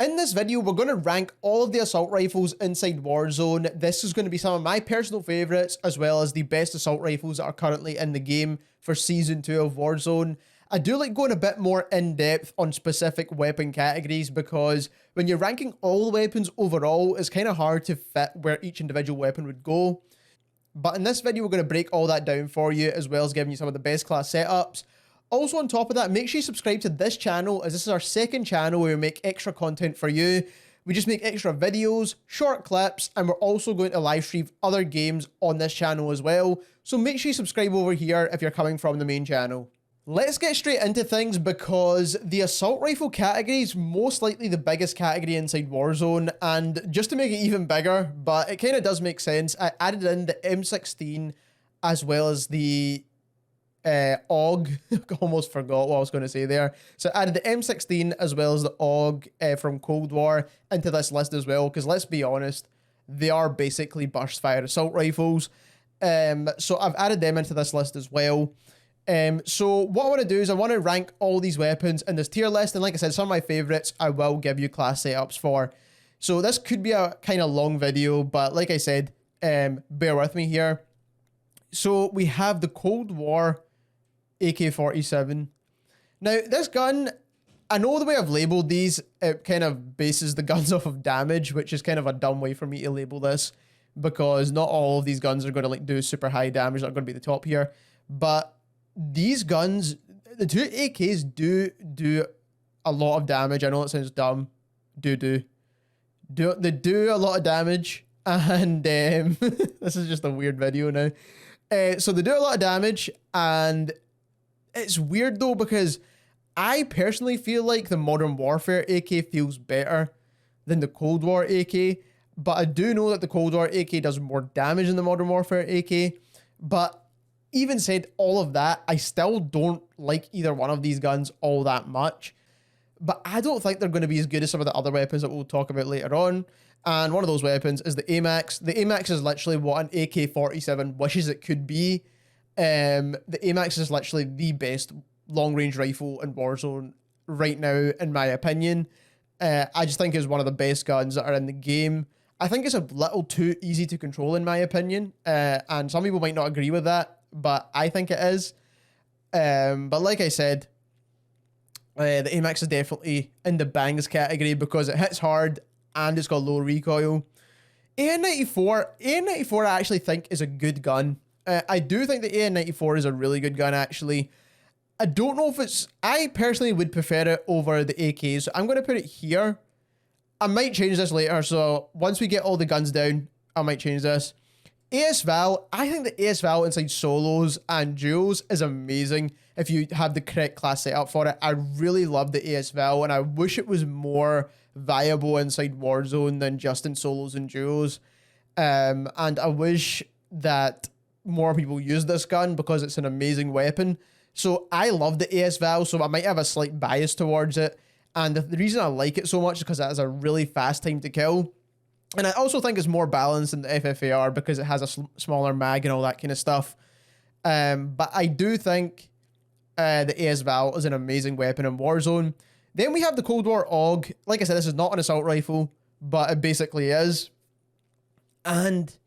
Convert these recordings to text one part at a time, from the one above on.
In this video, we're going to rank all of the assault rifles inside Warzone. This is going to be some of my personal favorites, as well as the best assault rifles that are currently in the game for Season 2 of Warzone. I do like going a bit more in-depth on specific weapon categories, because when you're ranking all the weapons overall, it's kind of hard to fit where each individual weapon would go. But in this video, we're going to break all that down for you, as well as giving you some of the best class setups. Also, on top of that, make sure you subscribe to this channel, as this is our second channel where we make extra content for you. We just make extra videos, short clips, and we're also going to live stream other games on this channel as well. So make sure you subscribe over here if you're coming from the main channel. Let's get straight into things, because the assault rifle category is most likely the biggest category inside Warzone. And just to make it even bigger, but it kind of does make sense, I added in the M16 as well as the AUG. Almost forgot what I was going to say there. So I added the M16 as well as the AUG from Cold War into this list as well, because let's be honest, they are basically burst fire assault rifles. So I've added them into this list as well. So what I want to do is I want to rank all these weapons in this tier list, and like I said, some of my favorites I will give you class setups for. So this could be a kind of long video, but like I said, bear with me here. So we have the Cold War AK-47. Now, this gun, I know the way I've labeled these, it kind of bases the guns off of damage, which is kind of a dumb way for me to label this, because not all of these guns are going to like do super high damage, that are going to be the top here. But these guns, the two AKs do a lot of damage. I know it sounds dumb. They do a lot of damage, and this is just a weird video now. So they do a lot of damage, and it's weird though, because I personally feel like the Modern Warfare AK feels better than the Cold War AK, but I do know that the Cold War AK does more damage than the Modern Warfare AK. But even said all of that, I still don't like either one of these guns all that much. But I don't think they're going to be as good as some of the other weapons that we'll talk about later on. And one of those weapons is the AMAX. The AMAX is literally what an AK-47 wishes it could be. The AMAX is literally the best long-range rifle in Warzone right now, in my opinion. I just think it's one of the best guns that are in the game. I think it's a little too easy to control, in my opinion. And some people might not agree with that, but I think it is. But like I said, the AMAX is definitely in the bangs category because it hits hard and it's got low recoil. AN94 I actually think is a good gun. I do think the AN94 is a really good gun, actually. I don't know if it's... I personally would prefer it over the AK, so I'm going to put it here. I might change this later, so once we get all the guns down, I might change this. AS-Val, I think the AS-Val inside solos and duos is amazing if you have the correct class setup for it. I really love the AS-Val, and I wish it was more viable inside Warzone than just in solos and duos. And I wish that more people use this gun because it's an amazing weapon. So I love the AS-Val, so I might have a slight bias towards it. And the reason I like it so much is because it has a really fast time to kill. And I also think it's more balanced than the FFAR because it has a smaller mag and all that kind of stuff. But I do think the AS-Val is an amazing weapon in Warzone. Then we have the Cold War AUG. Like I said, this is not an assault rifle, but it basically is. And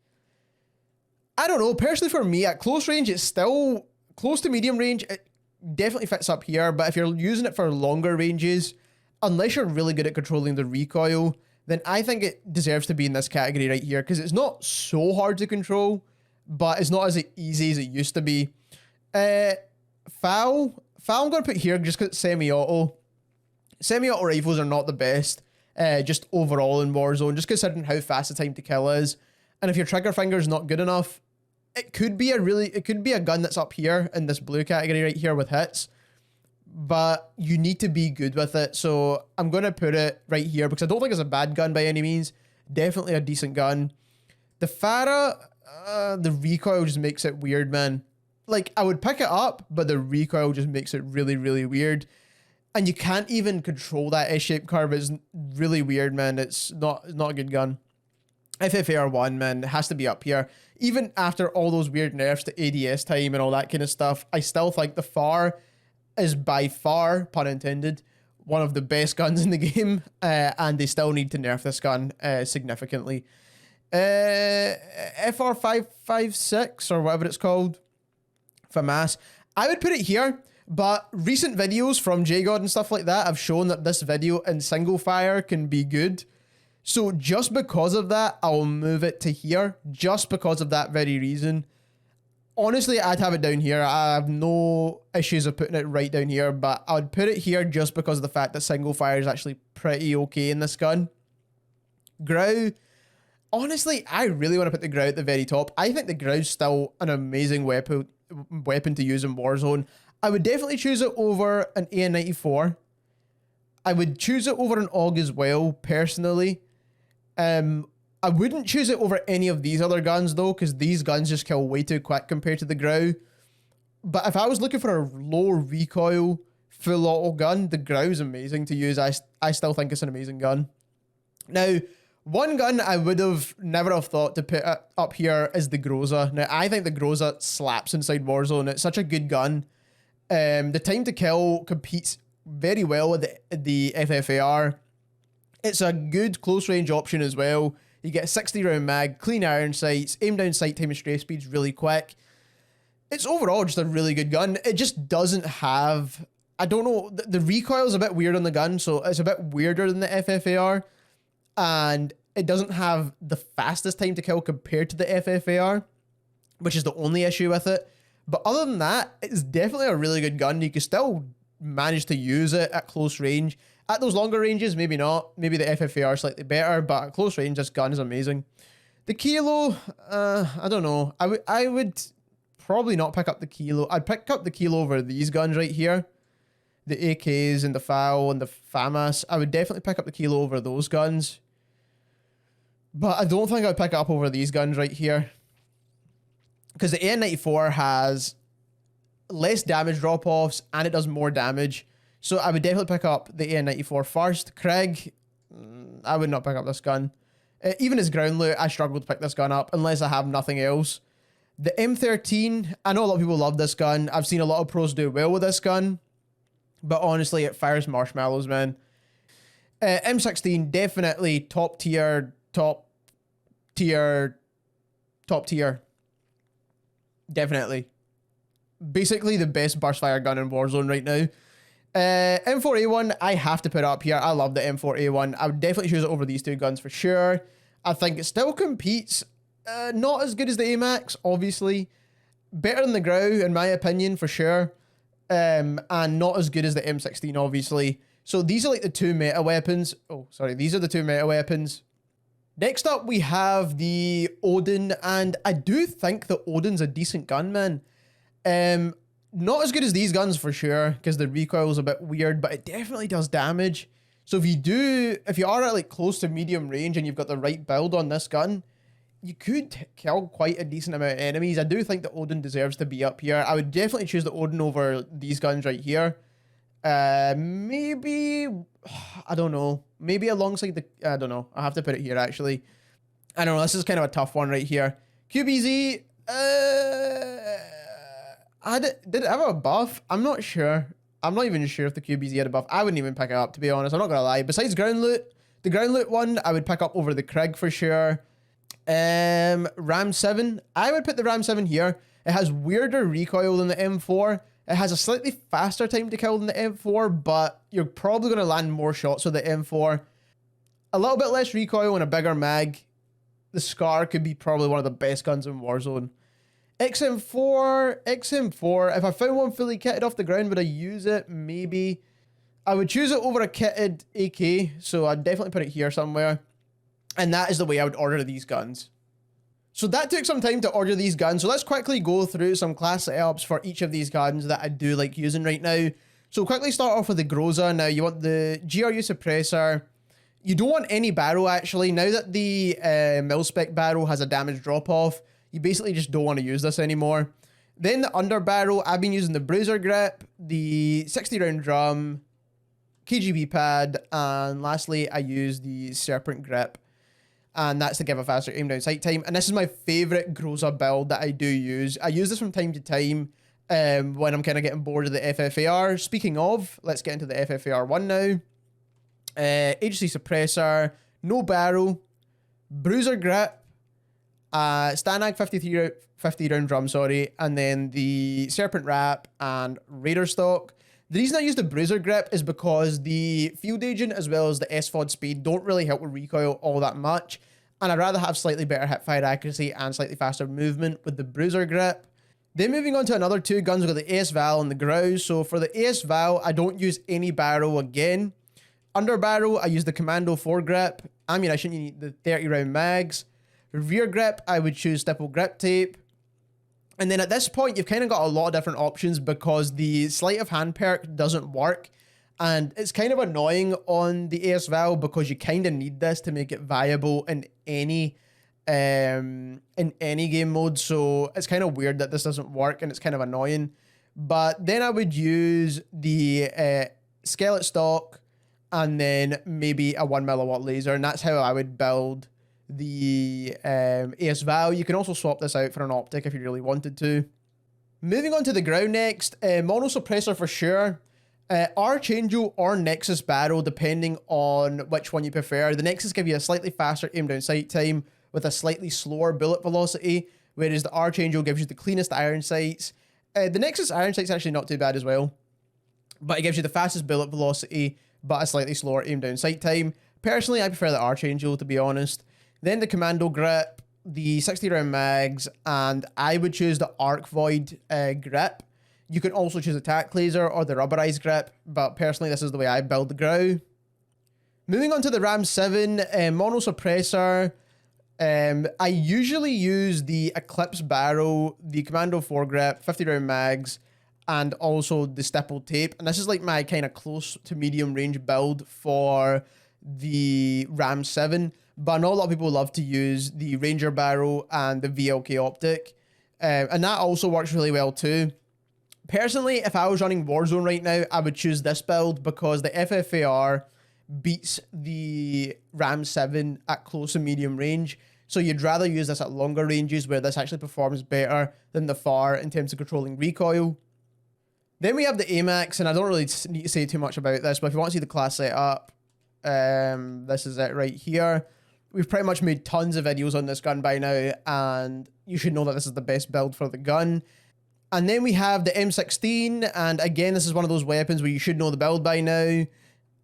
I don't know, personally for me, at close range, it's still close to medium range. It definitely fits up here, but if you're using it for longer ranges, unless you're really good at controlling the recoil, then I think it deserves to be in this category right here, because it's not so hard to control, but it's not as easy as it used to be. FAL I'm going to put here just because it's semi-auto. Semi-auto rifles are not the best, just overall in Warzone, just considering how fast the time to kill is. And if your trigger finger is not good enough, it could be a gun that's up here in this blue category right here with hits, but you need to be good with it. So I'm going to put it right here because I don't think it's a bad gun by any means. Definitely a decent gun. The FFAR, the recoil just makes it weird, man. Like, I would pick it up, but the recoil just makes it really, really weird. And you can't even control that S-shaped curve. It's really weird, man. It's not a good gun. FFAR1, man, it has to be up here. Even after all those weird nerfs to ADS time and all that kind of stuff, I still think the FAR is by far, pun intended, one of the best guns in the game, and they still need to nerf this gun significantly. FFAR1 or whatever it's called, FAMAS. I would put it here, but recent videos from JGod and stuff like that have shown that this video in single fire can be good. So just because of that, I'll move it to here, just because of that very reason. Honestly, I'd have it down here. I have no issues of putting it right down here, but I would put it here just because of the fact that single fire is actually pretty okay in this gun. Grau. Honestly, I really want to put the Grau at the very top. I think the Grau's still an amazing weapon to use in Warzone. I would definitely choose it over an AN94. I would choose it over an AUG as well, personally. I wouldn't choose it over any of these other guns, though, because these guns just kill way too quick compared to the Grau. But if I was looking for a low recoil, full auto gun, the Grau is amazing to use. I still think it's an amazing gun. Now, one gun I would have never have thought to put up here is the GROZA. Now, I think the GROZA slaps inside Warzone. It's such a good gun. The time to kill competes very well with the FFAR. It's a good close range option as well. You get a 60 round mag, clean iron sights, aim down sight time and strafe speed's really quick. It's overall just a really good gun. It just doesn't have, I don't know, the recoil's a bit weird on the gun, so it's a bit weirder than the FFAR. And it doesn't have the fastest time to kill compared to the FFAR, which is the only issue with it. But other than that, it's definitely a really good gun. You can still manage to use it at close range. At those longer ranges, maybe not. Maybe the FFAR is slightly better, but at close range, this gun is amazing. The Kilo, I don't know. I would probably not pick up the Kilo. I'd pick up the Kilo over these guns right here. The AKs and the FAL and the FAMAS. I would definitely pick up the Kilo over those guns. But I don't think I'd pick it up over these guns right here. Because the AN94 has less damage drop-offs and it does more damage. So I would definitely pick up the AN94 first. Craig, I would not pick up this gun. Even as ground loot, I struggle to pick this gun up unless I have nothing else. The M13, I know a lot of people love this gun. I've seen a lot of pros do well with this gun. But honestly, it fires marshmallows, man. M16, definitely top tier. Definitely. Basically the best burst fire gun in Warzone right now. M4A1, I have to put up here. I love the M4A1. I would definitely choose it over these two guns for sure. I think it still competes. Not as good as the AMAX, obviously. Better than the Grau, in my opinion, for sure. And not as good as the M16, obviously. So these are like the two meta weapons. Oh, sorry. These are the two meta weapons. Next up, we have the Odin, and I do think the Odin's a decent gun, man. Not as good as these guns for sure, because the recoil is a bit weird, but it definitely does damage. So if you are at like close to medium range and you've got the right build on this gun, you could kill quite a decent amount of enemies. I do think the Odin deserves to be up here. I would definitely choose the Odin over these guns right here. Maybe, I don't know. Maybe alongside the, I don't know. I have to put it here, actually. I don't know. This is kind of a tough one right here. QBZ, did it have a buff? I'm not sure. I'm not even sure if the QBZ had a buff. I wouldn't even pick it up, to be honest. I'm not going to lie. Besides ground loot, the ground loot one, I would pick up over the Krieg for sure. Ram 7. I would put the Ram 7 here. It has weirder recoil than the M4. It has a slightly faster time to kill than the M4, but you're probably going to land more shots with the M4. A little bit less recoil and a bigger mag. The Scar could be probably one of the best guns in Warzone. XM4. If I found one fully kitted off the ground, would I use it? Maybe. I would choose it over a kitted AK, so I'd definitely put it here somewhere. And that is the way I would order these guns. So that took some time to order these guns. So let's quickly go through some class setups for each of these guns that I do like using right now. So quickly start off with the GROZA. Now you want the GRU suppressor. You don't want any barrel actually. Now that the mil-spec barrel has a damage drop off, you basically just don't want to use this anymore. Then the under barrel, I've been using the bruiser grip, the 60 round drum, KGB pad, and lastly I use the serpent grip. And that's to give a faster aim down sight time. And this is my favorite GROZA build that I do use. I use this from time to time. when I'm kind of getting bored of the FFAR. Speaking of, let's get into the FFAR1 now. Agency suppressor, no barrel, bruiser grip, Stanag 50 round drum, sorry, and then the Serpent Wrap and Raider stock. The reason I use the bruiser grip is because the field agent as well as the SFOD speed don't really help with recoil all that much, and I'd rather have slightly better hip fire accuracy and slightly faster movement with the bruiser grip. Then moving on to another two guns, we've got the AS Val and the GROZA. So for the AS Val, I don't use any barrel again. Under barrel, I use the Commando foregrip. Ammunition, you need the 30 round mags. Rear grip, I would choose stipple grip tape. And then at this point, you've kind of got a lot of different options because the sleight of hand perk doesn't work. And it's kind of annoying on the AS Val because you kind of need this to make it viable in any game mode. So it's kind of weird that this doesn't work and it's kind of annoying. But then I would use the skeleton stock and then maybe a 1 milliwatt laser. And that's how I would build the AS Val. You can also swap this out for an optic if you really wanted to. Moving on to the ground next, mono suppressor for sure. Archangel or Nexus barrel, depending on which one you prefer. The Nexus give you a slightly faster aim down sight time with a slightly slower bullet velocity, whereas the Archangel gives you the cleanest iron sights. The Nexus iron sight's actually not too bad as well, but it gives you the fastest bullet velocity, but a slightly slower aim down sight time. Personally, I prefer the Archangel, to be honest. Then the Commando grip, the 60 round mags, and I would choose the Arc Void grip. You can also choose a tac laser or the rubberized grip, but personally this is the way I build the GROW. Moving on to the Ram 7 mono suppressor, I usually use the Eclipse barrel, the Commando foregrip, 50 round mags, and also the stippled tape. And this is like my kind of close to medium range build for the Ram 7. But I know a lot of people love to use the Ranger barrel and the VLK optic. And that also works really well too. Personally, if I was running Warzone right now, I would choose this build because the FFAR beats the Ram 7 at close and medium range. So you'd rather use this at longer ranges where this actually performs better than the FAR in terms of controlling recoil. Then we have the AMAX, and I don't really need to say too much about this, but if you want to see the class setup, this is it right here. We've pretty much made tons of videos on this gun by now, and you should know that this is the best build for the gun. And then we have the M16, and again, this is one of those weapons where you should know the build by now.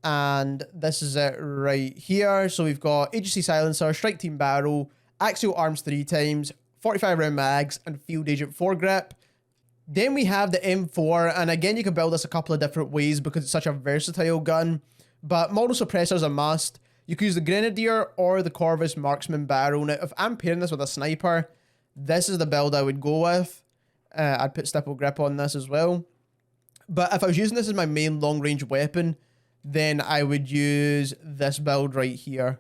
And this is it right here. So we've got agency silencer, strike team barrel, axial arms 3 times, 45 round mags, and field agent foregrip. Then we have the M4, and again, you can build this a couple of different ways because it's such a versatile gun. But mono suppressor is a must. You can use the Grenadier or the Corvus Marksman barrel. Now, if I'm pairing this with a sniper, this is the build I would go with. I'd put stipple grip on this as well. But if I was using this as my main long-range weapon, then I would use this build right here.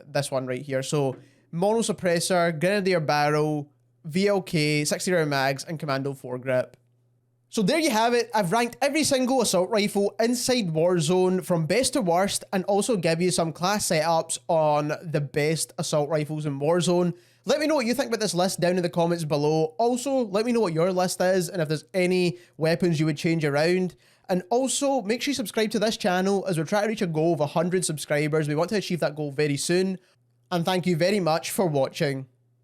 This one right here. So, mono suppressor, Grenadier barrel, VLK, 60 round mags, and Commando foregrip. So there you have it. I've ranked every single assault rifle inside Warzone from best to worst, and also give you some class setups on the best assault rifles in Warzone. Let me know what you think about this list down in the comments below. Also, let me know what your list is and if there's any weapons you would change around. And also, make sure you subscribe to this channel as we're trying to reach a goal of 100 subscribers. We want to achieve that goal very soon. And thank you very much for watching.